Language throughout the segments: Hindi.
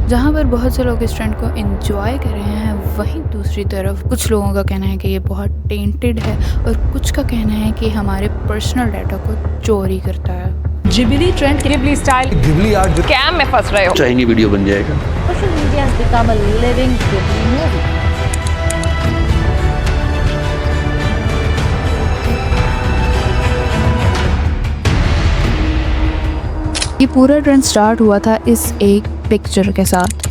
जहाँ पर बहुत से लोग इस ट्रेंड को एंजॉय कर रहे हैं, वहीं दूसरी तरफ कुछ लोगों का कहना है कि ये बहुत टेंटेड है और कुछ का कहना है कि हमारे पर्सनल डाटा को चोरी करता है। Ghibli trend, Ghibli style, Ghibli art जो स्कैम में फंस रहे हो। चाइनी वीडियो बन जाएगा। Social media has become a living Ghibli movie. ये पूरा ट्रेंड स्टार्ट हुआ था इस एक पिक्चर के साथ,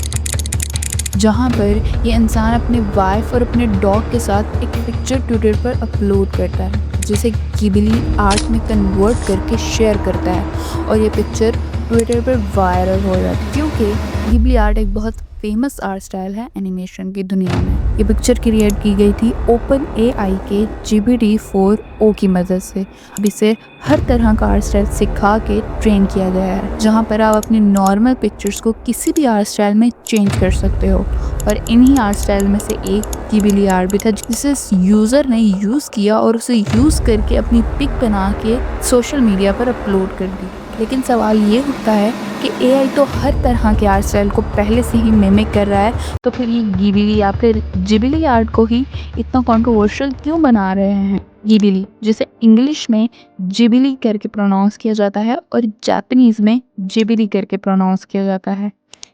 जहाँ पर ये इंसान अपने वाइफ और अपने डॉग के साथ एक पिक्चर ट्विटर पर अपलोड करता है, जिसे गिबली आर्ट में कन्वर्ट करके शेयर करता है और ये पिक्चर ट्विटर पर वायरल हो जाती है, क्योंकि गिबली आर्ट एक बहुत फेमस आर्ट स्टाइल है एनिमेशन की दुनिया में। ये पिक्चर क्रिएट की गई थी ओपन एआई के GPT-4o की मदद से। अब इसे हर तरह का आर्ट स्टाइल सिखा के ट्रेन किया गया है, जहाँ पर आप अपने नॉर्मल पिक्चर्स को किसी भी आर्ट स्टाइल में चेंज कर सकते हो। और इन्हीं आर्ट स्टाइल में से एक गिबली आर्ट भी था, जिसे यूज़र ने यूज़ किया और उसे यूज़ करके अपनी पिक बना के सोशल मीडिया पर अपलोड कर दी। लेकिन सवाल ये उठता है कि एआई तो हर तरह के आर्ट स्टाइल को पहले से ही मिमिक कर रहा है, तो फिर ये गिबली या फिर जिबिली आर्ट को ही इतना कंट्रोवर्शियल क्यों बना रहे हैं। गिबली, जिसे इंग्लिश में जिबिली करके प्रोनाउंस किया जाता है और जापानीज़ में जिबिली करके प्रोनाउंस किया जाता है,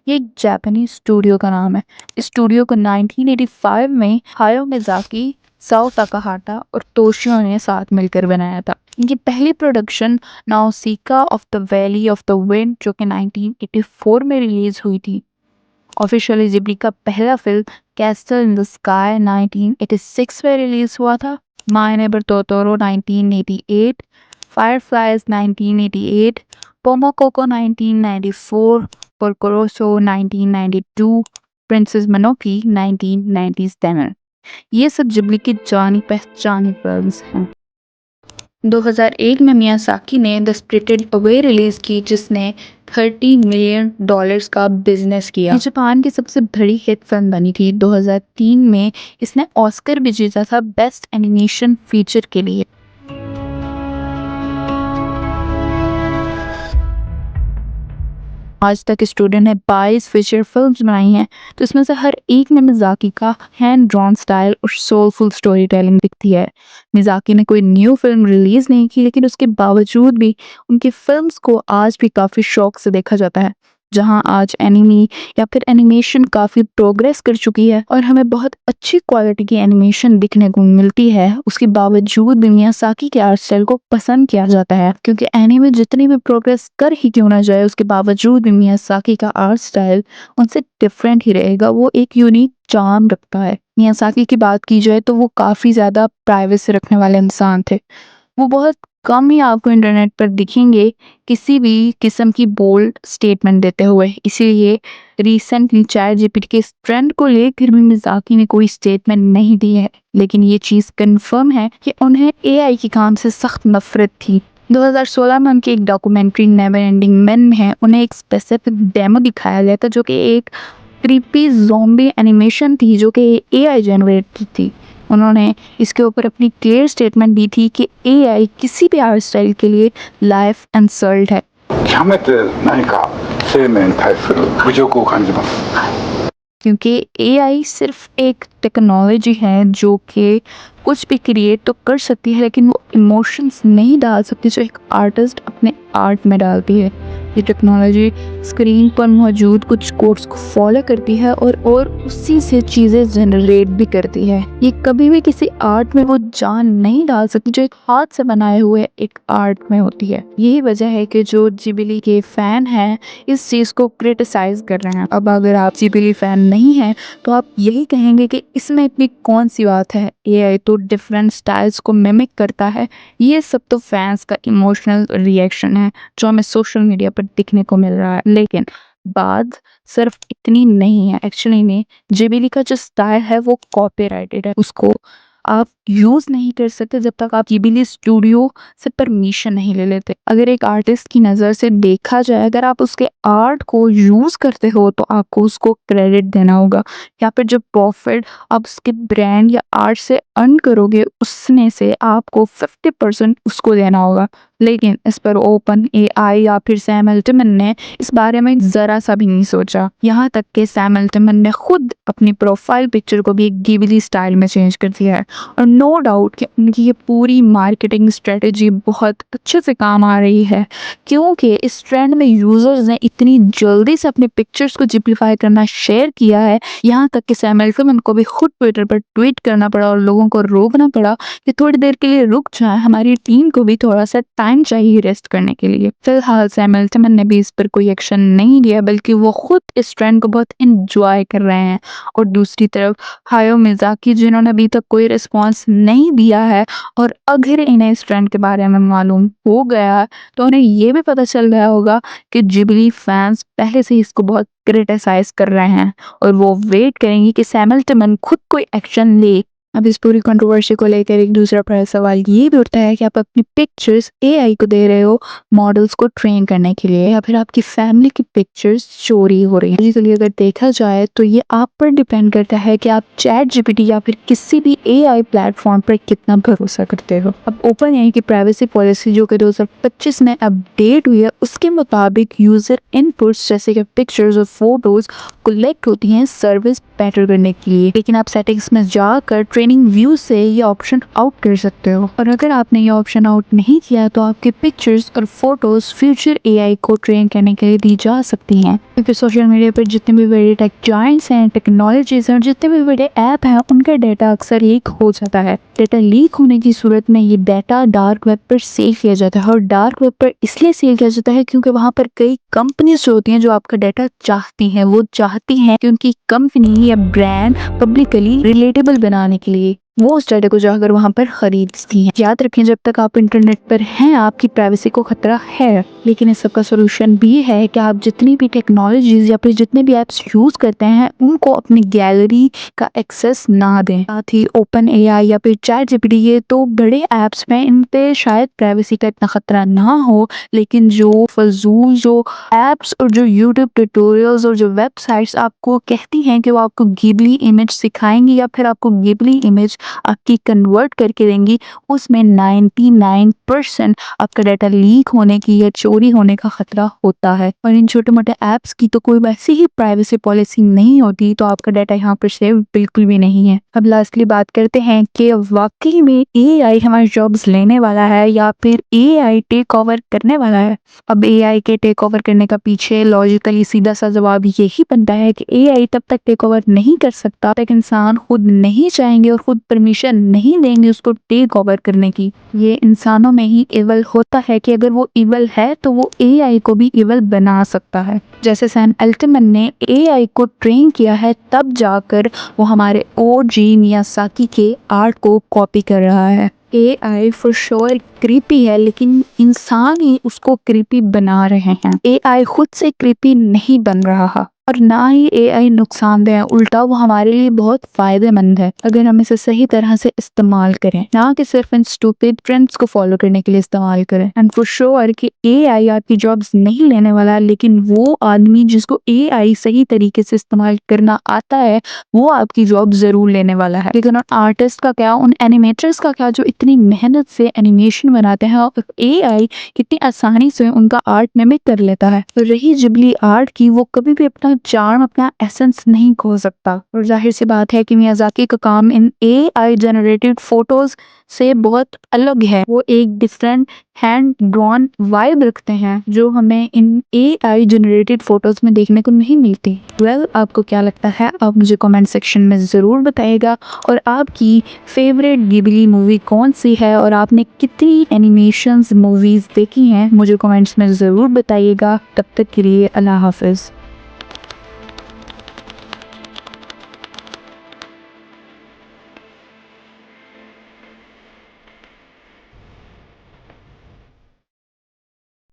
ये एक जापानीज स्टूडियो का नाम है। इस स्टूडियो को 1985 में हायो मियाज़ाकी, साओ ताकाहाटा और तोशियो ने साथ मिलकर बनाया था। इनकी पहली production Nausicaa of the valley of the wind, जो कि 1984 में रिलीज हुई थी। ऑफिशियली जिब्ली का पहला film castle in the sky 1986 में रिलीज हुआ था। माय नेबर टोटोरो 1988, फायरफ्लाइज 1988, पोमोकोको 1994, पोरकोरोसो 1992, प्रिंसेस मोनोकी 1997। ये सब जिब्ली की जानी पहचानी फिल्म्स हैं। 2001 में मियाज़ाकी ने द स्पिरिटेड अवे रिलीज की, जिसने $30 मिलियन का बिजनेस किया। ये जापान की सबसे बड़ी हिट फिल्म बनी थी। 2003 में इसने ऑस्कर भी जीता था बेस्ट एनिमेशन फीचर के लिए। आज तक स्टूडियो ने 22 फीचर फिल्म्स बनाई हैं, तो इसमें से हर एक में मियाज़ाकी का हैंड ड्रॉन स्टाइल और सोलफुल स्टोरी टेलिंग दिखती है। मियाज़ाकी ने कोई न्यू फिल्म रिलीज नहीं की, लेकिन उसके बावजूद भी उनकी फिल्म्स को आज भी काफ़ी शौक से देखा जाता है। जहां आज एनिमी या फिर एनिमेशन काफ़ी प्रोग्रेस कर चुकी है और हमें बहुत अच्छी क्वालिटी की एनिमेशन दिखने को मिलती है, उसके बावजूद भी मियाज़ाकी के आर्ट स्टाइल को पसंद किया जाता है, क्योंकि एनिमे जितनी भी प्रोग्रेस कर ही क्यों ना जाए, उसके बावजूद भी मियाज़ाकी का आर्ट स्टाइल उनसे डिफरेंट ही रहेगा। वो एक यूनिक चार्म रखता है। मियाज़ाकी की बात की जाए तो वो काफ़ी ज़्यादा प्राइवेसी रखने वाले इंसान थे। वो बहुत कम ही आपको इंटरनेट पर दिखेंगे किसी भी किस्म की बोल्ड स्टेटमेंट देते हुए। इसीलिए रिसेंटली चैट जीपीटी के इस ट्रेंड को लेकर भी मियाज़ाकी ने कोई स्टेटमेंट नहीं दी है, लेकिन ये चीज़ कंफर्म है कि उन्हें एआई के काम से सख्त नफरत थी। 2016 में उनकी एक डॉक्यूमेंट्री नेवर एंडिंग मैन में है, उन्हें एक स्पेसिफिक डेमो दिखाया गया था, जो कि एक क्रीपी ज़ॉम्बी एनिमेशन थी, जो कि एआई जनरेटेड थी। उन्होंने इसके ऊपर अपनी क्लियर स्टेटमेंट दी थी कि एआई किसी भी आर्ट स्टाइल के लिए लाइफ इंसल्ट है। 極めて何か生命に対する侮辱を感じます。 क्योंकि एआई सिर्फ एक टेक्नोलॉजी है जो कि कुछ भी क्रिएट तो कर सकती है, लेकिन वो इमोशंस नहीं डाल सकती जो एक आर्टिस्ट अपने आर्ट में डालती है। ये टेक्नोलॉजी स्क्रीन पर मौजूद कुछ कोड्स को फॉलो करती है और उसी से चीज़ें जनरेट भी करती है। ये कभी भी किसी आर्ट में वो जान नहीं डाल सकती जो एक हाथ से बनाए हुए एक आर्ट में होती है। यही वजह है कि जो जिबिली के फ़ैन हैं इस चीज़ को क्रिटिसाइज़ कर रहे हैं। अब अगर आप जिबिली फ़ैन नहीं हैं तो आप यही कहेंगे कि इसमें इतनी कौन सी बात है, एआई तो डिफरेंट स्टाइल्स को मिमिक करता है। ये सब तो फैंस का इमोशनल रिएक्शन है जो हमें सोशल मीडिया पर दिखने को मिल रहा है। लेकिन बात सिर्फ इतनी नहीं है। एक्चुअली में जिबिली का जो स्टाइल है वो कॉपीराइटेड है, उसको आप यूज़ नहीं कर सकते जब तक आप गिबली स्टूडियो से परमिशन नहीं ले लेते। अगर एक आर्टिस्ट की नज़र से देखा जाए, अगर आप उसके आर्ट को यूज़ करते हो तो आपको उसको क्रेडिट देना होगा, या फिर जो प्रॉफिट आप उसके ब्रांड या आर्ट से अर्न करोगे उसमें से आपको 50% उसको देना होगा। लेकिन इस पर ओपन एआई या फिर सैम अल्टमैन ने इस बारे में ज़रा सा भी नहीं सोचा। यहाँ तक कि सैम अल्टमैन ने खुद अपनी प्रोफाइल पिक्चर को भी एक गिबली स्टाइल में चेंज कर दिया है। और नो डाउट कि उनकी ये पूरी मार्केटिंग स्ट्रेटजी बहुत अच्छे से काम आ रही है, क्योंकि इस ट्रेंड में यूज़र्स ने इतनी जल्दी से अपने पिक्चर्स को जिप्लीफाई करना शेयर किया है, यहाँ तक कि सैम अल्टमैन को भी खुद ट्विटर पर ट्वीट करना पड़ा और लोगों को रोकना पड़ा कि थोड़ी देर के लिए रुक जाए, हमारी टीम को भी थोड़ा सा टाइम चाहिए रेस्ट करने के लिए। फिलहाल सैम अल्टमैन ने भी इस पर कोई एक्शन नहीं लिया, बल्कि वो खुद इस ट्रेंड को बहुत इंजॉय कर रहे हैं। और दूसरी तरफ हायो मियाज़ाकी, जिन्होंने अभी तक कोई रिस्पॉन्स नहीं दिया है, और अगर इन्हें इस ट्रेंड के बारे में मालूम हो गया तो उन्हें ये भी पता चल गया होगा कि जिबली फैंस पहले से ही इसको बहुत क्रिटिसाइज कर रहे हैं और वो वेट करेंगे कि सैम अल्टमैन खुद कोई एक्शन ले। अब इस पूरी कंट्रोवर्सी को लेकर एक दूसरा बड़ा सवाल ये भी उठता है कि आप अपनी पिक्चर्स एआई को दे रहे हो मॉडल्स को ट्रेन करने के लिए, या फिर आपकी फैमिली की पिक्चर्स चोरी हो रही है। बेसिकली अगर देखा जाए तो ये आप पर डिपेंड करता है कि आप चैट जीपीटी या फिर किसी भी एआई प्लेटफॉर्म पर कितना भरोसा करते हो। अब ओपन एआई की प्राइवेसी पॉलिसी जो कि 2025 में अपडेट हुई है, उसके मुताबिक यूजर इनपुट्स जैसे कि पिक्चर्स और फोटोज कलेक्ट होती हैं सर्विस बेटर करने के लिए, लेकिन आप सेटिंग्स में जाकर ट्रेनिंग व्यू से ये ऑप्शन आउट कर सकते हो। और अगर आपने ये ऑप्शन आउट नहीं किया तो आपके पिक्चर्स और फोटोज फ्यूचर एआई को ट्रेन करने के लिए दी जा सकती हैं। क्योंकि सोशल मीडिया पर जितने भी बड़े टेक जायंट्स हैं, टेक्नोलॉजीज हैं और जितने भी बड़े ऐप हैं, उनका डाटा अक्सर लीक हो जाता है। डाटा लीक होने की सूरत में ये डाटा डार्क वेब पर सेव किया जाता है, और डार्क वेब पर इसलिए सेव किया जाता है क्योंकि वहाँ पर कई कंपनीज होती हैं जो आपका डाटा चाहती हैं। वो चाहती हैं कि उनकी कंपनी या ब्रांड पब्लिकली रिलेटेबल बनाने के लिए वो उस डाटा को जाकर वहाँ पर खरीदती हैं। याद रखें, जब तक आप इंटरनेट पर हैं आपकी प्राइवेसी को खतरा है, लेकिन इस सब का सोल्यूशन भी है कि आप जितनी भी टेक्नोलॉजीज या फिर जितने भी ऐप्स यूज करते हैं उनको अपनी गैलरी का एक्सेस ना दें। साथ ही ओपन एआई या फिर चैट जीपीटी, ये तो बड़े ऐप्स में, इन पे शायद प्राइवेसी का इतना खतरा ना हो, लेकिन जो फजूल जो ऐप्स और जो यूट्यूब ट्यूटोरियल्स और जो वेबसाइट्स आपको कहती हैं कि वो आपको गिबली इमेज सिखाएंगी या फिर आपको गिबली इमेज आपकी कन्वर्ट करके देंगी, उसमें 99% आपका डाटा लीक होने की या चोरी होने का खतरा होता है। और इन छोटे मोटे ऐप्स की तो कोई वैसी ही प्राइवेसी पॉलिसी नहीं होती, तो आपका डाटा यहाँ पर सेव बिल्कुल भी नहीं है। अब लास्टली बात करते हैं कि वाकई में एआई हमारी जॉब्स लेने वाला है या फिर एआई टेक ओवर करने वाला है। अब एआई के टेक ओवर करने का पीछे लॉजिकली सीधा सा जवाब यही बनता है कि एआई तब तक टेक ओवर नहीं कर सकता तब तक इंसान खुद नहीं चाहेंगे और खुद परमिशन नहीं देंगे उसको टेक ओवर करने की। ये इंसानों में ही इवल होता है कि अगर वो इवल है तो वो एआई को भी इवल बना सकता है। जैसे सैम अल्टमैन ने एआई को ट्रेन किया है, तब जाकर वो हमारे ओजी मियाज़ाकी के आर्ट को कॉपी कर रहा है। एआई फॉर श्योर क्रीपी है, लेकिन इंसान ही उसको क्रीपी बना रहे हैं। एआई खुद से क्रीपी नहीं बन रहा और ना ही एआई नुकसानदेह है, उल्टा वो हमारे लिए बहुत फायदेमंद है अगर हम इसे सही तरह से इस्तेमाल करें, ना कि सिर्फ इन स्टूपिड ट्रेंड्स को फॉलो करने के लिए इस्तेमाल करें। एंड फॉर श्योर कि एआई आपकी जॉब्स नहीं लेने वाला, लेकिन वो आदमी जिसको एआई सही तरीके से इस्तेमाल करना आता है वो आपकी जॉब जरूर लेने वाला है। लेकिन आर्टिस्ट का क्या, उन एनिमेटर्स का क्या जो इतनी मेहनत से एनिमेशन बनाते हैं, और एआई कितनी आसानी से उनका आर्ट मिमिक कर लेता है। तो रही जिबली आर्ट की, वो कभी भी अपना चार्म, अपना एसेंस नहीं खो सकता। और जाहिर सी बात है कि मियाज़ाकी का काम इन एआई जनरेटेड फोटोज से बहुत अलग है। वो एक डिफरेंट हैंड ड्रॉन वाइब रखते हैं जो हमें इन एआई जनरेटेड फोटोज में देखने को नहीं मिलती। आपको क्या लगता है आप मुझे कमेंट सेक्शन में ज़रूर बताइएगा, और आपकी फेवरेट गिबली मूवी कौन सी है और आपने कितनी एनिमेशंस मूवीज़ देखी हैं मुझे कमेंट्स में ज़रूर बताइएगा। तब तक के लिए अल्लाह हाफिज़।